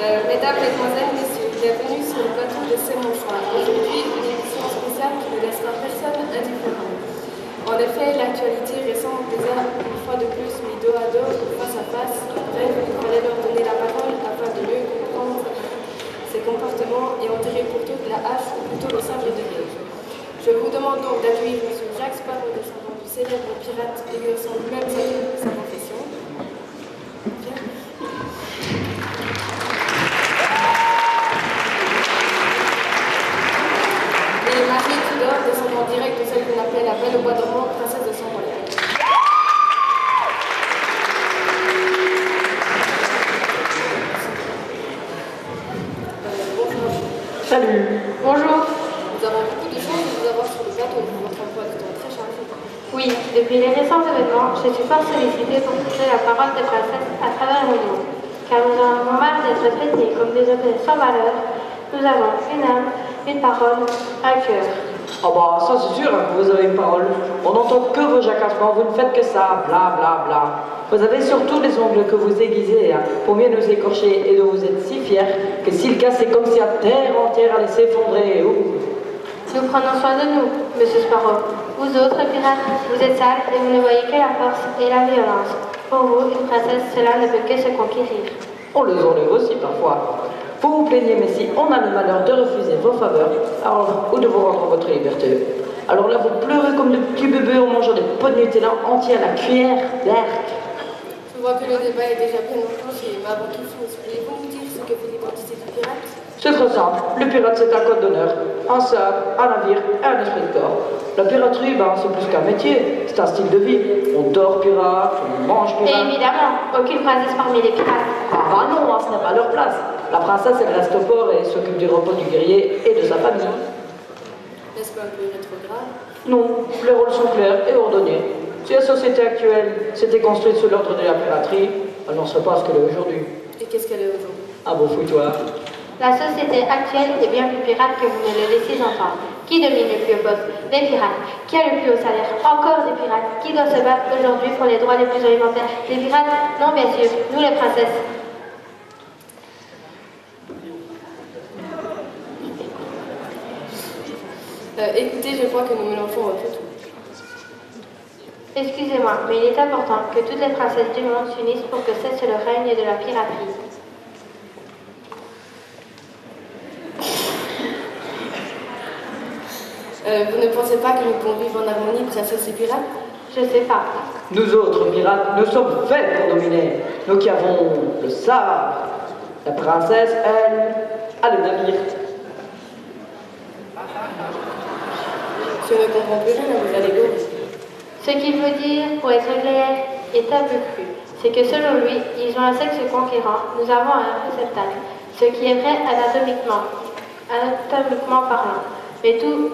Mesdames, Mesdemoiselles, Messieurs, bienvenue sur le plateau de C'est mon choix. Aujourd'hui, une émission spéciale qui ne laissera personne indifférent. En effet, l'actualité récente les a une fois de plus mis dos à dos, face à face. Bref, il fallait leur donner la parole afin de mieux comprendre ses comportements et enterrer pour toutes la hache ou plutôt le sabre de Dieu. Je vous demande donc d'accueillir M. Jacques Sparrow, descendant du célèbre pirate exerçant lui-même sa profession. Et Marie Tudor, descendant direct de celle qu'on appelle la Belle au bois dormant, princesse de Saint-Royal. Bonjour. Salut. Bonjour. Nous avons beaucoup de chance de vous avoir sur le plateau. Votre emploi du temps très chargé. Oui, depuis les récents événements, je suis fort sollicitée pour porter la parole des princesses à travers le monde. Car nous en avons marre d'être traités comme des objets sans valeur. Nous avons une âme, une parole, un cœur. Ah bah ça c'est sûr hein, que vous avez une parole. On n'entend que vos jacassements, vous ne faites que ça, bla bla bla. Vous avez surtout les ongles que vous aiguisez hein, pour mieux nous écorcher et dont vous êtes si fiers que s'ils cassent c'est comme si la terre entière allait s'effondrer. Nous prenons soin de nous, Monsieur Sparrow. Vous autres pirates, vous êtes sales et vous ne voyez que la force et la violence. Pour vous, une princesse, cela ne peut que se conquérir. On les enlève aussi parfois. Vous vous plaignez, mais si on a le malheur de refuser vos faveurs, alors ou de vous rendre votre liberté. Alors là, vous pleurez comme de petits bébés en mangeant des pots de Nutella entiers à la cuillère d'air. Je vois que le débat est déjà bien enclenché, mais avant toute chose, pouvez-vous nous dire ce que fait l'identité du pirate? C'est très simple. Le pirate, c'est un code d'honneur. Un sabre, un navire et un esprit de corps. La piraterie, c'est plus qu'un métier. C'est un style de vie. On dort pirate, on mange Et pirate. évidemment, aucune princesse parmi les pirates. Ah non, ce n'est pas leur place. La princesse, elle reste au port et s'occupe du repos du guerrier et de sa famille. N'est-ce pas un peu rétrograde? Non, les rôles sont clairs et ordonnés. Si la société actuelle s'était construite sous l'ordre de la piraterie, elle n'en serait pas ce qu'elle est aujourd'hui. Et qu'est-ce qu'elle est aujourd'hui? Un beau foutoir. La société actuelle est bien plus pirate que vous ne le laissez entendre. Qui domine le plus au poste? Les pirates. Qui a le plus haut salaire? Encore des pirates. Qui doit se battre aujourd'hui pour les droits les plus élémentaires? Les pirates? Non, bien sûr. Nous, les princesses. Écoutez, je crois que nous mélangeons un peu tout. Excusez-moi, mais il est important que toutes les princesses du monde s'unissent pour que cesse le règne de la piraterie. Vous ne pensez pas que nous pouvons vivre en harmonie, princesse et pirate? Je sais pas. Nous autres pirates, nous sommes faits pour dominer. Nous qui avons le sabre. La princesse, elle, a le navire. Je ne comprends plus rien à vos allégories. Ce qu'il veut dire, pour être clair, est un peu cru. C'est que selon lui, ils ont un sexe conquérant, nous avons un réceptacle. Ce qui est vrai anatomiquement parlant. Mais tout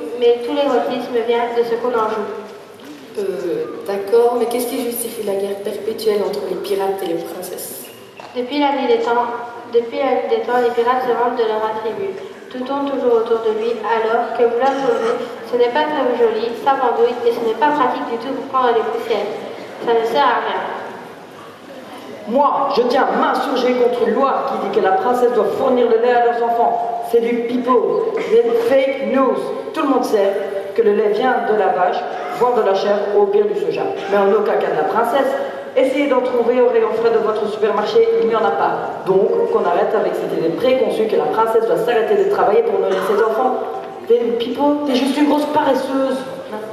l'érotisme vient de ce qu'on en joue. D'accord, mais qu'est-ce qui justifie la guerre perpétuelle entre les pirates et les princesses? Depuis la nuit des temps, les pirates se rendent de leur attribut. Tout tourne toujours autour de lui, alors que vous l'avouerez, ce n'est pas très joli, ça m'andouille, et ce n'est pas pratique du tout pour prendre les poussières. Ça ne sert à rien. Moi, je tiens à m'insurger contre une loi qui dit que la princesse doit fournir le lait à leurs enfants. C'est du pipeau, des fake news. Tout le monde sait que le lait vient de la vache, voire de la chèvre, ou au pire du soja. Mais en aucun cas de la princesse. Essayez d'en trouver au rayon frais de votre supermarché, il n'y en a pas. Donc, qu'on arrête avec cette idée préconçue que la princesse doit s'arrêter de travailler pour nourrir ses enfants. T'es pipeau, t'es juste une grosse paresseuse.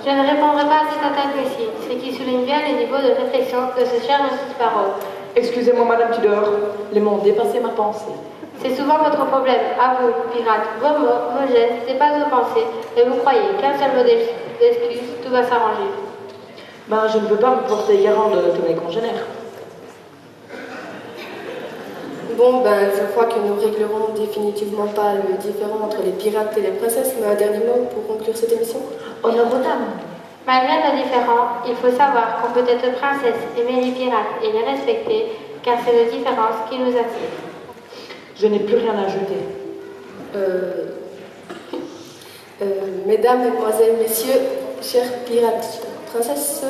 Je ne répondrai pas à cette attaque ici, ce qui souligne bien le niveau de réflexion de ce cher Monsieur Sparrow. Excusez-moi, Madame Tudor, les mots ont dépassé ma pensée. C'est souvent votre problème, à vous, pirates. Vos mots, vos gestes, c'est pas vos pensées, et vous croyez qu'un seul mot d'excuse, tout va s'arranger. Je ne peux pas me porter garant de tous mes congénères. Bon, je crois que nous réglerons définitivement pas le différend entre les pirates et les princesses, mais un dernier mot pour conclure cette émission. Honneur aux dames. Malgré nos différends, il faut savoir qu'on peut être princesse, aimer les pirates et les respecter, car c'est nos différences qui nous attirent. Je n'ai plus rien à ajouter. Mesdames, Mesdemoiselles, Messieurs, chers pirates, princesses,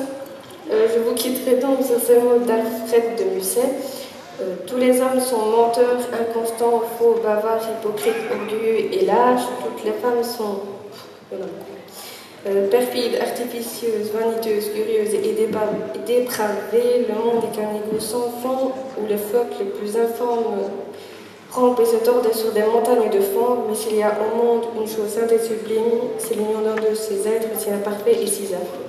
je vous quitterai donc sur ces mots d'Alfred de Musset. Tous les hommes sont menteurs, inconstants, faux, bavards, hypocrites, orgueilleux et lâches. Toutes les femmes sont perfides, artificieuses, vaniteuses, curieuses et dépravées. Le monde est qu'un égout sans fond où le phoque le plus informe rampe et se tordent sur des montagnes de fange. Mais s'il y a au monde une chose sainte et sublime, c'est l'union d'un de ces êtres si imparfait et si affreux.